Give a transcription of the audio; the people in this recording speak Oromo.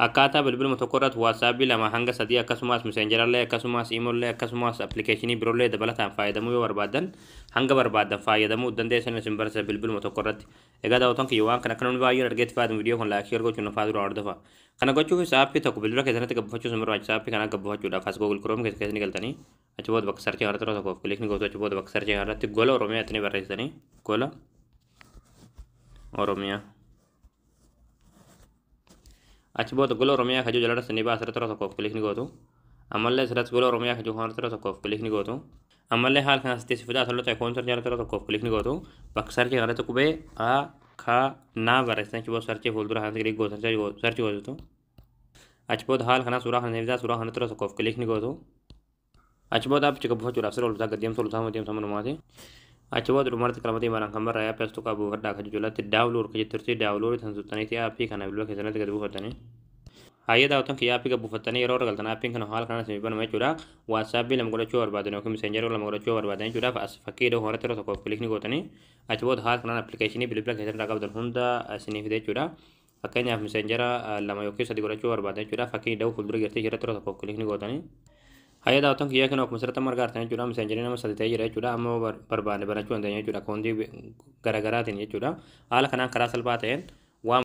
akkaataa bilbiluma tokko irratti waasaapii lama hanga sadii akkasumas miseenjarallee akkasumas iimoollee akkasumas appilikeeshinii biroollee dabalataan fayyadamuu yoo barbaadan hanga barbaadan fayyadamuu dandeessan isin barsiisa bilbiluma tokko irratti. Egaa daawwattoon kiyya waan kana namni baay'een argeetti fayyadamu viidiyoo kun laayikii gochuun nafaa dura hordofa. Kana gochuuf aappii tokko bilbila keessatti gabbifachuun barbaachisaa aappii kana gabbifachuudhaaf as Google Chrome keessatti galtanii achi booda bakka sarchii irratti tokkoof kilikni gootu achi booda bakka sarchii irratti gola Oromiyaa itti barreessanii gola Oromiyaa. Achi booda gola Oromiyaa kajuu jala rasanii baasa irratti tokkoof kilikni gootu. Ammallee asirratti gola Oromiyaa kajuu kan irratti tokkoof kilikni gootu. Ammallee haala kana asitti fidaa tolota ikoon sarchii irratti tokkoof kilikni gootu. Bakka sarchii irratti qubee A K na barreessan achi booda sarchii fuuldura kan kilikni gootu sarchii gootu. Achi booda haala kana suuraa kana fidaa suuraa kana irratti tokkoof kilikni gootu. Achi booda appicha gabbifachuudhaaf siree olbisaa gaddeemsa olbisaa deemsa manumaati. Achi booda dhumarratti qalamatii maraan kan barraa yaappii as tuqaa buufadhaa akka jijjoolatti daawuloor kan jetturtii daawuloor kan tuttaniiti aappii kana bilbila keessatti gadi buufattanii. Hayyee daawwattan kiyya aappii gadi buufattanii yeroo galtan aappiin kana haala kanaan isin banama jechuudha. Waatsaappii lama godhachuu barbaadan yookiin miseenjaroo lama godhachuu barbaadan jechuudhaaf as fakkii idoo horatti yeroo tokkoof kilikni gootanii achi booda haala kanaan appilikeeshinii bilbila keessatti qabdan hunda isiniif jechuudha. Fakkeenyaaf miseenjara lama yookiin sadii godhachuu barbaadan jechuudha. Fakkii idoo fuuldura jirtii irratti yeroo tokkoof kilikni gootanii. Hayyee daawwattan kiyya kana akkuma sirriitti argattan jechuudha. Miseenjarri nama sadii ta'ee jira jechuudha. Amma barbaanne banachuu dandeenye jechuudha. Akoontii garaagaraatiin jechuudha. Haala kanaan karaa salphaa ta'een